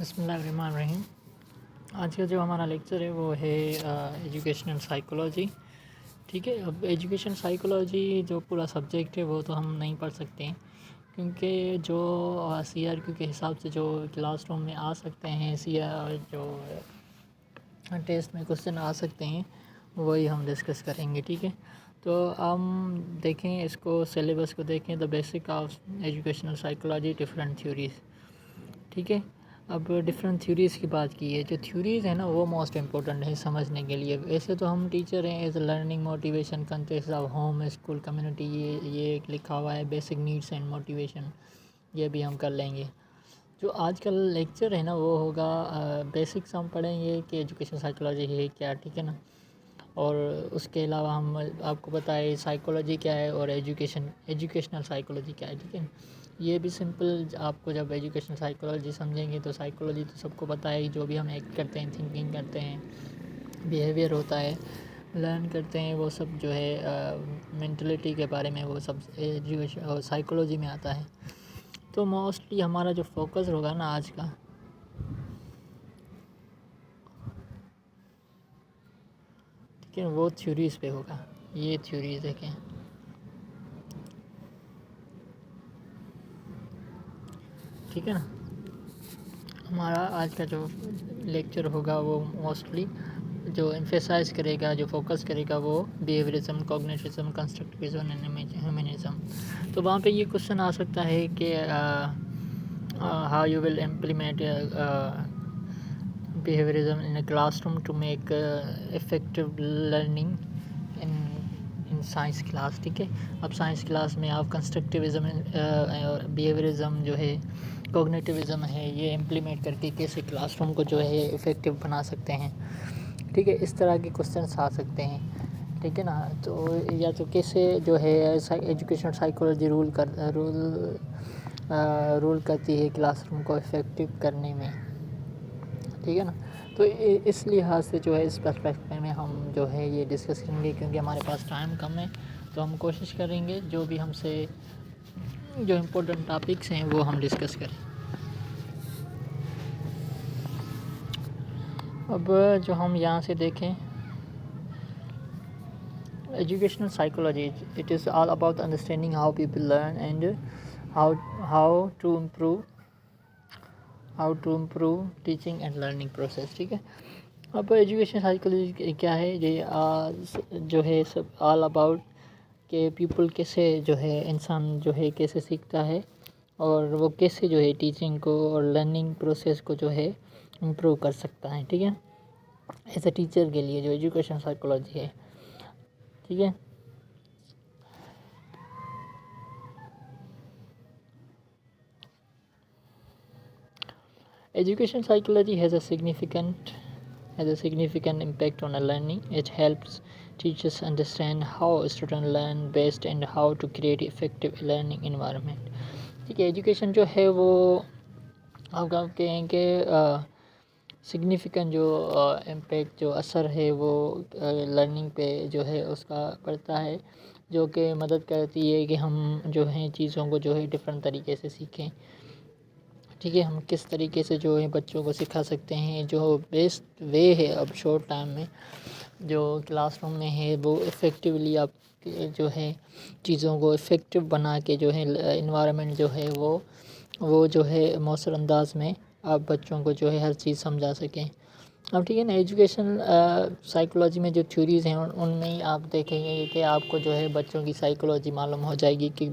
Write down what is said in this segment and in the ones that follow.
بسم اللہ الرحمن الرحیم۔ آج کا جو ہمارا لیکچر ہے وہ ہے ایجوکیشنل سائیکولوجی۔ ٹھیک ہے، اب ایجوکیشن سائیکولوجی جو پورا سبجیکٹ ہے وہ تو ہم نہیں پڑھ سکتے ہیں، کیونکہ جو سی آر کیو کے حساب سے جو کلاس روم میں آ سکتے ہیں، جو ٹیسٹ میں کوشچن آ سکتے ہیں وہی ہم ڈسکس کریں گے۔ ٹھیک ہے، تو ہم دیکھیں اس کو، سلیبس کو دیکھیں، the basic of educational psychology, different theories. ٹھیک ہے، اب ڈفرینٹ تھیوریز کی بات کی ہے۔ جو تھیوریز ہیں نا وہ موسٹ امپورٹنٹ ہے سمجھنے کے لیے۔ ویسے تو ہم ٹیچر ہیں، as a learning motivation context of home school community, یہ ایک لکھا ہوا ہے، بیسک نیڈس اینڈ موٹیویشن، یہ بھی ہم کر لیں گے۔ جو آج کل لیکچر ہے نا وہ ہوگا بیسکس ہم پڑھیں گے کہ ایجوکیشن سائیکولوجی ہے کیا، ٹھیک ہے نا، اور اس کے علاوہ ہم آپ کو بتائیں سائیکولوجی کیا ہے اور ایجوکیشنل سائیکولوجی کیا ہے، ٹھیک ہے۔ یہ بھی سمپل، آپ کو جب ایجوکیشن سائیکولوجی سمجھیں گے تو سائیکولوجی تو سب کو پتہ ہے، جو بھی ہم ایکٹ کرتے ہیں، تھنکنگ کرتے ہیں، بیہیویئر ہوتا ہے، لرن کرتے ہیں، وہ سب جو ہے مینٹلٹی کے بارے میں وہ سب ایجوکیشن سائیکولوجی میں آتا ہے۔ تو موسٹلی ہمارا جو فوکس ہوگا نا آج کا، ٹھیک ہے، وہ تھیوریز پہ ہوگا۔ یہ تھیوریز دیکھیں، ٹھیک ہے نا۔ ہمارا آج کا جو لیکچر ہوگا وہ موسٹلی جو ایمفیسائز کرے گا، جو فوکس کرے گا، وہ behaviourism, cognitivism, constructivism and humanism. تو وہاں پہ یہ کوشچن آ سکتا ہے کہ how you will implement behaviourism in a classroom to make effective learning in science class, ٹھیک ہے۔ اب سائنس کلاس میں آپ کنسٹرکٹیوزم اور بیہیویئرزم جو ہے، کوگنیٹیوزم ہے، یہ امپلیمنٹ کر کے کیسے کلاس روم کو جو ہے افیکٹو بنا سکتے ہیں، ٹھیک ہے۔ اس طرح کے کوشچنس آ سکتے ہیں، ٹھیک ہے نا۔ تو یا تو کیسے جو ہے ایجوکیشن سائیکولوجی رول کرتی ہے کلاس روم کو افیکٹو کرنے میں، ٹھیک ہے نا۔ تو اس لحاظ سے جو ہے اس پرسپیکٹو میں ہم جو ہے یہ ڈسکس کریں گے، کیونکہ ہمارے پاس ٹائم کم ہے، تو ہم کوشش کریں گے جو بھی ہم سے جو امپورٹنٹ ٹاپکس ہیں وہ ہم ڈسکس کریں۔ اب جو ہم یہاں سے دیکھیں، educational psychology, it is all about understanding how people learn and how to improve teaching and learning process, ٹھیک ہے۔ اب ایجوکیشن سائیکولوجی کیا ہے، یہ جو ہے سب آل اباؤٹ کہ پیپل کیسے جو ہے، انسان جو ہے کیسے سیکھتا ہے اور وہ کیسے جو ہے ٹیچنگ کو اور لرننگ پروسیس کو جو ہے امپروو کر سکتا ہے، ٹھیک ہے، ایز اے ٹیچر کے لیے جو ایجوکیشن سائیکولوجی ہے، ٹھیک ہے۔ Education psychology has a significant impact on learning. It helps teachers understand how students learn best and how to create effective learning environment. ٹھیک ہے، ایجوکیشن جو ہے وہ آپ کہیں کہ سگنیفیکنٹ جو امپیکٹ، جو اثر ہے وہ لرننگ پہ جو ہے اس کا پڑتا ہے، جو کہ مدد کرتی ہے کہ ہم جو ہیں چیزوں کو جو ہے ڈفرینٹ طریقے سے سیکھیں، ٹھیک ہے۔ ہم کس طریقے سے جو ہے بچوں کو سکھا سکتے ہیں، جو بیسٹ وے ہے اب شارٹ ٹائم میں جو کلاس روم میں ہے، وہ افیکٹولی آپ جو ہے چیزوں کو افیکٹو بنا کے جو ہے انوائرمنٹ جو ہے وہ جو ہے مؤثر انداز میں آپ بچوں کو جو ہے ہر چیز سمجھا سکیں۔ اب ٹھیک ہے نا، ایجوکیشن سائیکولوجی میں جو تھیوریز ہیں ان میں ہی آپ دیکھیں گے کہ آپ کو جو ہے بچوں کی سائیکولوجی معلوم ہو جائے گی کہ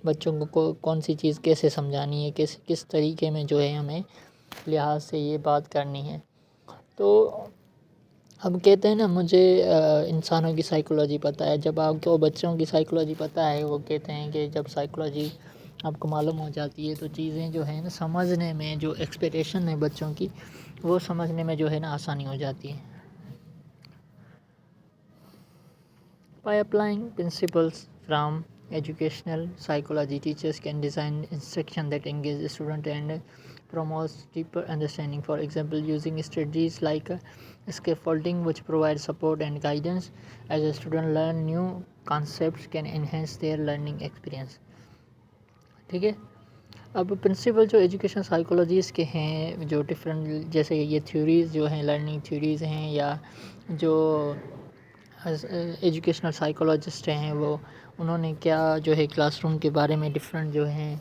بچوں کو کون سی چیز کیسے سمجھانی ہے، کس طریقے میں جو ہے ہمیں لحاظ سے یہ بات کرنی ہے۔ تو اب کہتے ہیں نا مجھے انسانوں کی سائیکولوجی پتہ ہے، جب آپ کو بچوں کی سائیکولوجی پتہ ہے، وہ کہتے ہیں کہ جب سائیکولوجی آپ کو معلوم ہو جاتی ہے تو چیزیں جو ہیں نا سمجھنے میں، جو ایکسپیکٹیشن ہے بچوں کی، وہ سمجھنے میں جو ہے نا آسانی ہو جاتی ہے۔ By applying principles from educational psychology, teachers can design instruction that engage the student and promotes deeper understanding. For example, using strategies like scaffolding, which provide support and guidance as a student learn new concepts, can enhance their learning experience. ٹھیک ہے، اب principal جو education psychologies کے ہیں، جو different جیسے یہ theories جو ہیں، لرننگ تھیوریز ہیں، یا جو ایجوکیشنل سائیکولوجسٹ ہیں وہ انہوں نے کیا جو ہے کلاس روم کے بارے میں ڈفرینٹ جو ہیں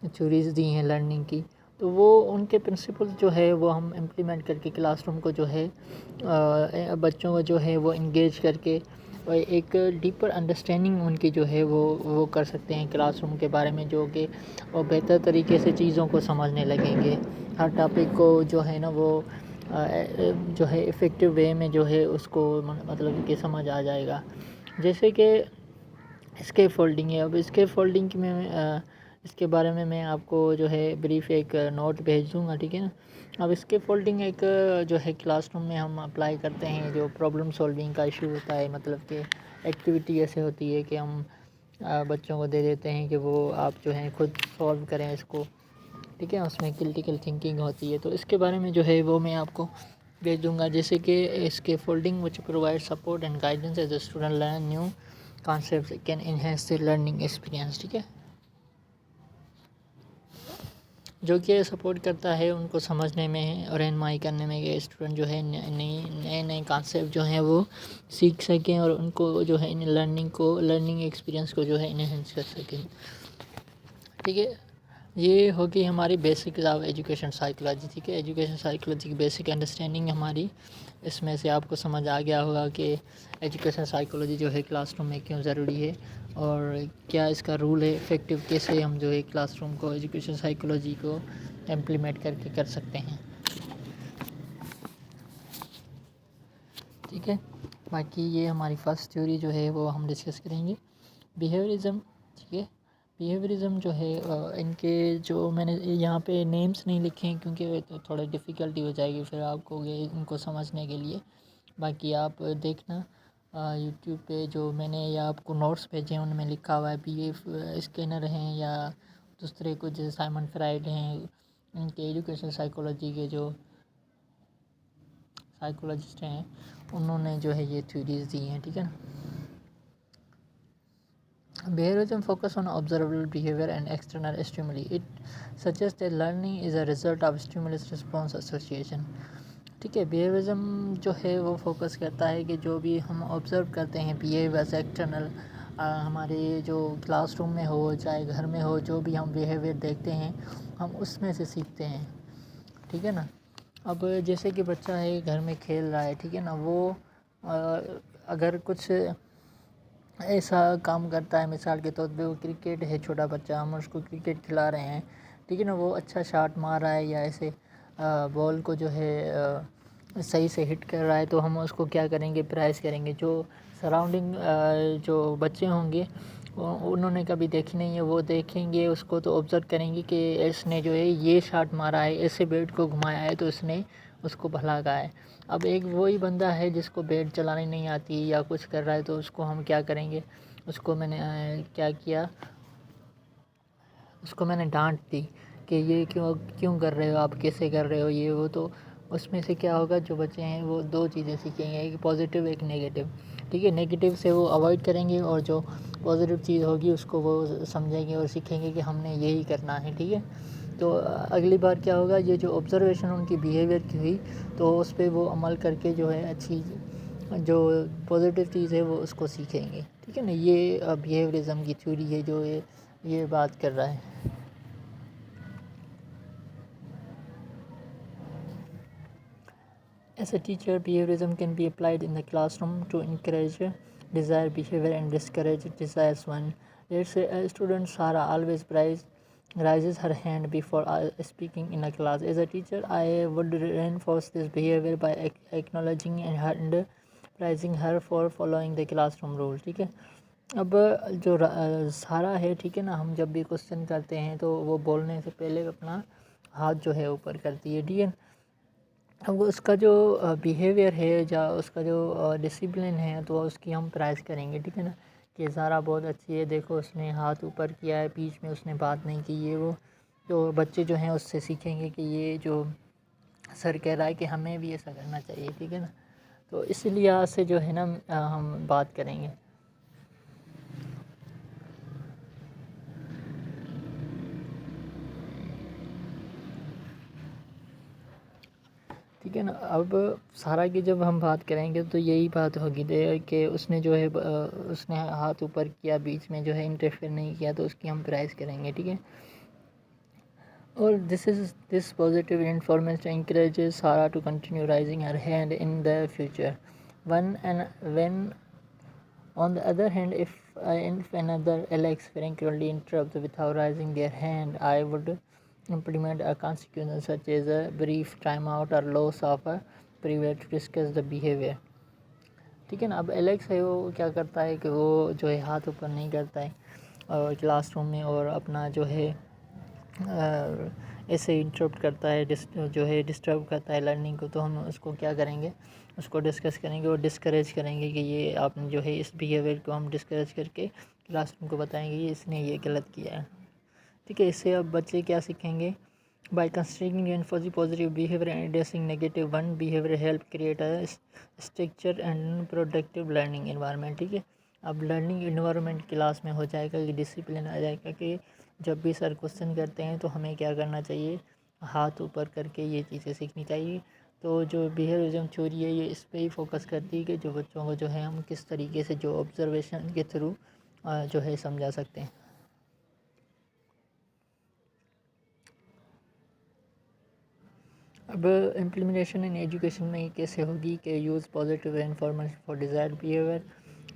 تھیوریز دی ہیں لرننگ کی، تو وہ ان کے پرنسپل جو ہے وہ ہم امپلیمنٹ کر کے کلاس روم کو جو ہے بچوں کو جو ہے وہ انگیج کر کے ایک ڈیپر انڈرسٹینڈنگ ان کی جو ہے وہ کر سکتے ہیں کلاس روم کے بارے میں، جو کہ وہ بہتر طریقے سے چیزوں کو سمجھنے لگیں گے، ہر ٹاپک کو جو ہے نا وہ جو ہے افیکٹو وے میں جو ہے اس کو مطلب کہ سمجھ آ جائے گا۔ جیسے کہ اسکیپ فولڈنگ ہے، اب اسکیپ فولڈنگ میں اس کے بارے میں میں آپ کو جو ہے بریف ایک نوٹ بھیج دوں گا، ٹھیک ہے نا۔ اب اسکیپ فولڈنگ ایک جو ہے کلاس روم میں ہم اپلائی کرتے ہیں، جو پرابلم سولونگ کا ایشو ہوتا ہے، مطلب کہ ایکٹیویٹی ایسے ہوتی ہے کہ ہم بچوں کو دے دیتے ہیں کہ وہ آپ جو ہے خود سولو کریں اس کو، ٹھیک ہے، اس میں کرٹیکل تھنکنگ ہوتی ہے، تو اس کے بارے میں جو ہے وہ میں آپ کو بھیج دوں گا۔ جیسے کہ escape folding which provide support and guidance as a student learn new concepts can enhance the learning experience, ٹھیک ہے، جو کہ سپورٹ کرتا ہے ان کو سمجھنے میں اور رہنمائی کرنے میں کہ اسٹوڈنٹ جو ہے نئے کانسیپٹ جو ہیں وہ سیکھ سکیں اور ان کو جو ہے لرننگ ایکسپیرینس کو جو ہے انہینس کر سکیں، ٹھیک ہے۔ یہ ہوگی ہماری بیسک آف ایجوکیشن سائیکولوجی، ٹھیک ہے، ایجوکیشن سائیکولوجی کی بیسک انڈرسٹینڈنگ ہماری اس میں سے آپ کو سمجھ آ گیا ہوگا کہ ایجوکیشن سائیکولوجی جو ہے کلاس روم میں کیوں ضروری ہے اور کیا اس کا رول ہے، افیکٹو کیسے ہم جو ہے کلاس روم کو ایجوکیشن سائیکولوجی کو امپلیمنٹ کر سکتے ہیں، ٹھیک ہے۔ باقی یہ ہماری فرسٹ تھیوری جو ہے وہ ہم ڈسکس کریں گے، بیہیویرزم، ٹھیک ہے۔ بیہیویرزم جو ہے ان کے جو میں نے یہاں پہ نیمز نہیں لکھے ہیں کیونکہ تھوڑا ڈیفیکلٹی ہو جائے گی پھر آپ کو ان کو سمجھنے کے لیے، باقی آپ دیکھنا یوٹیوب پہ جو میں نے یا آپ کو نوٹس بھیجے ہیں ان میں لکھا ہوا ہے، اسکینر ہیں یا دوسرے کچھ سائمن فرائڈ ہیں، ان کے ایجوکیشن سائیکولوجی کے جو سائیکولوجسٹ ہیں انہوں نے جو ہے یہ تھیوریز دی ہیں، ٹھیک ہے نا۔ Behaviorism focus on observable behavior and external stimuli. It suggests that learning is a result of stimulus response association. ٹھیک ہے، بیہیویرزم جو ہے وہ فوکس کرتا ہے کہ جو بھی ہم آبزرو کرتے ہیں بیہیویئرس ایکسٹرنل، ہمارے جو کلاس روم میں ہو چاہے گھر میں ہو، جو بھی ہم بیہیویئر دیکھتے ہیں ہم اس میں سے سیکھتے ہیں، ٹھیک ہے نا۔ اب جیسے کہ بچہ ہے گھر میں کھیل رہا ہے، ٹھیک ہے نا، وہ اگر کچھ ایسا کام کرتا ہے، مثال کے طور پہ وہ کرکٹ ہے، چھوٹا بچہ، ہم اس کو کرکٹ کھلا رہے ہیں، ٹھیک ہے نا، وہ اچھا شاٹ مار رہا ہے یا ایسے بال کو جو ہے صحیح سے ہٹ کر رہا ہے، تو ہم اس کو کیا کریں گے، پرائز کریں گے۔ جو سراؤنڈنگ جو بچے ہوں گے انہوں نے کبھی دیکھی نہیں ہے، وہ دیکھیں گے اس کو تو آبزرو کریں گے کہ اس نے جو ہے یہ شاٹ مارا ہے، ایسے بیٹ کو گھمایا ہے تو اس نے اس کو بھگا ہے۔ اب ایک وہی بندہ ہے جس کو بیٹ چلانے نہیں آتی یا کچھ کر رہا ہے، تو اس کو ہم کیا کریں گے، اس کو میں نے کیا کیا، اس کو میں نے ڈانٹ دی کہ یہ کیوں کر رہے ہو آپ، کیسے کر رہے ہو یہ وہ، تو اس میں سے کیا ہوگا، جو بچے ہیں وہ دو چیزیں سیکھیں گے، ایک پازیٹیو ایک نیگیٹو، ٹھیک ہے۔ نیگیٹو سے وہ اوائڈ کریں گے اور جو پازیٹیو چیز ہوگی اس کو وہ سمجھیں گے اور سیکھیں گے کہ ہم نے یہی کرنا ہے، ٹھیک ہے۔ تو اگلی بار کیا ہوگا، یہ جو آبزرویشن ان کی بیہیویئر کی ہوئی تو اس پہ وہ عمل کر کے جو ہے اچھی جو پازیٹیو چیز ہے وہ اس کو سیکھیں گے، ٹھیک ہے نا۔ یہ بیہیویرزم کی تھیوری ہے جو یہ بات کر رہا ہے۔ As a teacher, behaviorism can be applied in the classroom to encourage desired behavior and discourage desired one. Let's say a student Sarah always raises her hand before speaking in a class. As a teacher, I would reinforce this behavior by acknowledging and praising her for following the classroom rule. ٹھیک ہے، اب جو سارا ہے، ٹھیک ہے نا، ہم جب بھی کوسچن کرتے ہیں تو وہ بولنے سے پہلے اپنا ہاتھ جو ہے اوپر کرتی ہے، ٹھیک ہے۔ اب اس کا جو بیہیویئر ہے یا اس کا جو ڈسپلن ہے تو اس کی ہم پرائز کریں گے، ٹھیک ہے نا، کہ زارا بہت اچھی ہے، دیکھو اس نے ہاتھ اوپر کیا ہے، بیچ میں اس نے بات نہیں کی، یہ وہ، تو بچے جو ہیں اس سے سیکھیں گے کہ یہ جو سر کہہ رہا ہے کہ ہمیں بھی ایسا کرنا چاہیے، ٹھیک ہے نا۔ تو اس لحاظ سے جو ہے نا ہم بات کریں گے۔ ٹھیک ہے نا. اب سارا کی جب ہم بات کریں گے تو یہی بات ہوگی کہ اس نے جو ہے اس نے ہاتھ اوپر کیا, بیچ میں جو ہے انٹرفیئر نہیں کیا, تو اس کی ہم پرائز کریں گے. ٹھیک ہے. اور this positive information encourages Sarah to continue raising her hand in the future. When on the other hand, if another Alex frequently interrupts without raising their hand, I would implement a consequence such as a brief timeout or loss of a privilege to discuss the behavior. ٹھیک ہے نا. اب Alex ہے وہ کیا کرتا ہے کہ وہ جو ہے ہاتھ اوپر نہیں کرتا ہے کلاس روم میں, اور اپنا جو ہے ایسے انٹرپٹ کرتا ہے, جو ہے ڈسٹرب کرتا ہے لرننگ کو. تو ہم اس کو کیا کریں گے, اس کو ڈسکس کریں گے اور ڈسکریج کریں گے کہ یہ آپ نے جو ہے اس بیہیویئر کو ہم ڈسکریج کر کے کلاس روم کو بتائیں گے کہ اس نے یہ غلط کیا ہے. ٹھیک ہے. اس سے اب بچے کیا سیکھیں گے, by constructing reinforcing positive behavior and addressing negative one behavior help create a structured and productive learning environment. ٹھیک ہے. اب لرننگ انوائرمنٹ کلاس میں ہو جائے گا, کہ ڈسپلن آ جائے گا, کہ جب بھی سر کوسچن کرتے ہیں تو ہمیں کیا کرنا چاہیے, ہاتھ اوپر کر کے یہ چیزیں سیکھنی چاہیے. تو جو بیہیویئرزم تھیوری ہے یہ اس پہ ہی فوکس کرتی ہے کہ جو بچوں کو جو ہے ہم کس طریقے سے جو آبزرویشن کے تھرو جو ہے سمجھا سکتے ہیں. اب امپلیمنٹیشن ان ایجوکیشن میں کیسے ہوگی, کہ use positive information for desired behaviour,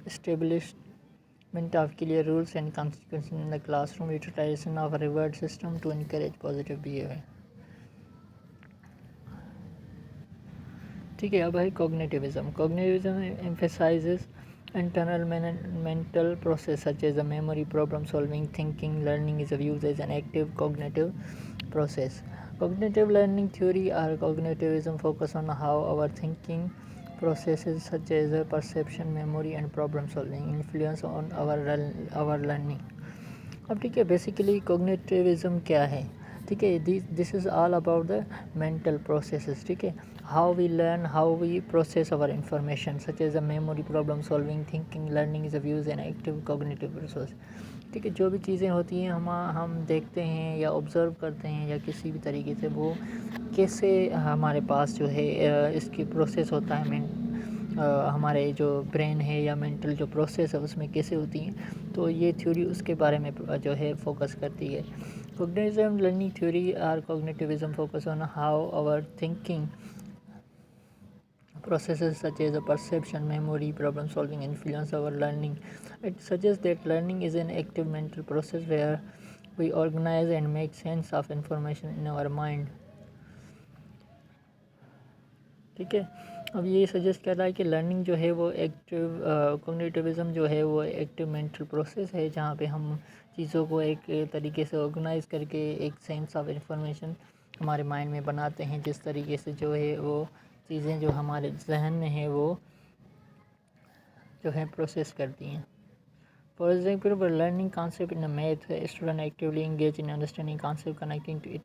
establishment of clear rules and consequences in the classroom, utilisation of reward system to encourage positive behaviour. ٹھیک ہے. اب ہے کوگنیٹیوزم. کوگنیٹیوزم emphasizes internal mental process such as the memory, problem solving, thinking. Learning is viewed as an active cognitive process. Cognitive learning theory or cognitivism focus on how our thinking processes such as perception, memory and problem solving influence on our learning. اب ٹھیک ہے, basically کوگنیٹیوزم کیا ہے. ٹھیک ہے. This is all about the mental processes. ٹھیک ہے. How we learn, how we process over information such as a memory, problem solving, thinking. Learning is a views an active cognitive process. ٹھیک ہے. جو بھی چیزیں ہوتی ہیں ہم دیکھتے ہیں یا آبزرو کرتے ہیں یا کسی بھی طریقے سے, وہ کیسے ہمارے پاس جو ہے اس کی پروسیس ہوتا ہے, ہمارے جو برین ہے یا مینٹل جو پروسیس ہے اس میں کیسے ہوتی ہیں. تو یہ تھیوری اس کے بارے میں جو ہے فوکس کرتی ہے. کوگنیٹیوزم لرننگ تھیوری اور cognitivism focus on how our thinking processes such as perception, memory, problem solving influence our learning. It suggests that learning is an active mental process where we organize and make sense of information in our mind. ٹھیک ہے. اب یہ suggest کر رہا ہے کہ learning جو ہے وہ ایکٹیو کوگنیٹیوزم جو ہے وہ ایکٹیو مینٹل پروسیس ہے, جہاں پہ ہم چیزوں کو ایک طریقے سے آرگنائز کر کے ایک سینس آف انفارمیشن ہمارے مائنڈ میں بناتے ہیں, جس طریقے سے جو ہے وہ چیزیں جو ہمارے ذہن میں ہیں وہ جو ہے پروسیس کرتی ہیں. For example, for learning concept in a math, a student actively engage in understanding concept, connecting to it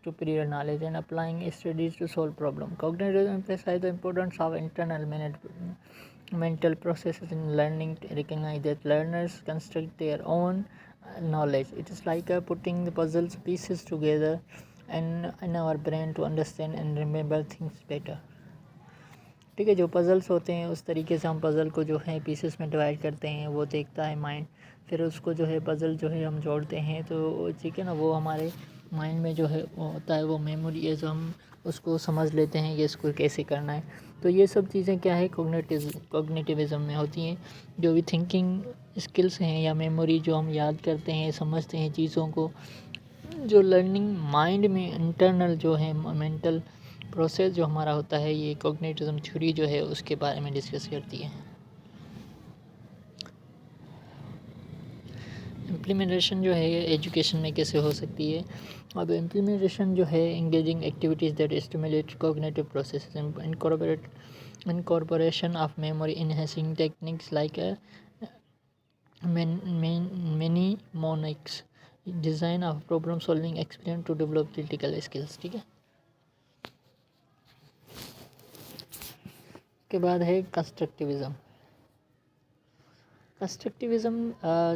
to prior knowledge and applying strategies to solve problem. Cognitive emphasize the importance of internal mental processes in learning, to recognize that learners construct their own knowledge. It is like putting the puzzle pieces together and in our brain to understand and remember things better. ٹھیک ہے. جو puzzles ہوتے ہیں اس طریقے سے ہم puzzle کو جو ہے پیسز میں ڈیوائڈ کرتے ہیں, وہ دیکھتا ہے مائنڈ, پھر اس کو جو ہے پزل جو ہے ہم جوڑتے ہیں, تو ٹھیک ہے نا, وہ ہمارے مائنڈ میں جو ہے ہوتا ہے, وہ میموری ہے, جو ہم اس کو سمجھ لیتے ہیں کہ اس کو کیسے کرنا ہے. تو یہ سب چیزیں کیا ہے, کوگنیٹیوزم میں ہوتی ہیں. جو بھی تھنکنگ اسکلس ہیں یا میموری جو ہم یاد کرتے ہیں, سمجھتے ہیں چیزوں کو, جو لرننگ مائنڈ میں انٹرنل جو ہے مینٹل پروسیس جو ہمارا ہوتا ہے, یہ کوگنیٹیوزم تھیوری جو ہے اس کے بارے میں ڈسکس کرتی ہے. امپلیمنٹیشن جو ہے ایجوکیشن میں کیسے ہو سکتی ہے. اب امپلیمنٹیشن جو ہے engaging activities that stimulate cognitive processes, incorporation of memory enhancing techniques like mnemonics, design of problem solving experience to develop critical skills. ٹھیک ہے. کے بعد ہے کنسٹرکٹیوزم. کنسٹرکٹیوزم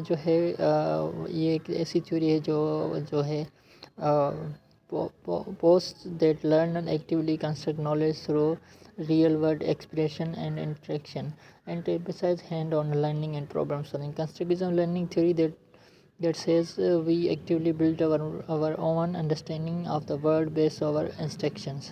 جو ہے یہ ایک ایسی تھیوری ہے جو ہے posts that learn and actively construct knowledge through real-world expression and interaction, and to emphasize hand-on learning and problem solving. Constructivism learning theory that says we actively build our own understanding of the world based on our instructions.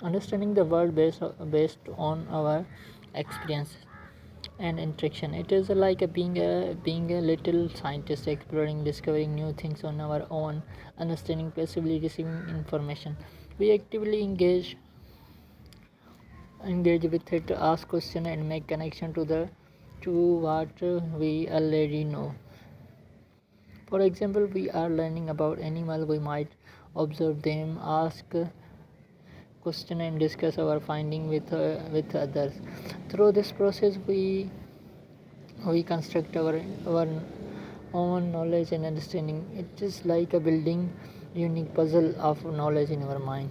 Understanding the world based on our experience and interaction. It is like being a little scientist, exploring, discovering new things on our own, understanding, passively receiving information. We actively engage with it, ask questions, and make connection to what we already know. For example, we are learning about animal, we might observe them, ask question, and discuss our finding with others. Through this process, we construct our own knowledge and understanding. It is like a building unique puzzle of knowledge in our mind.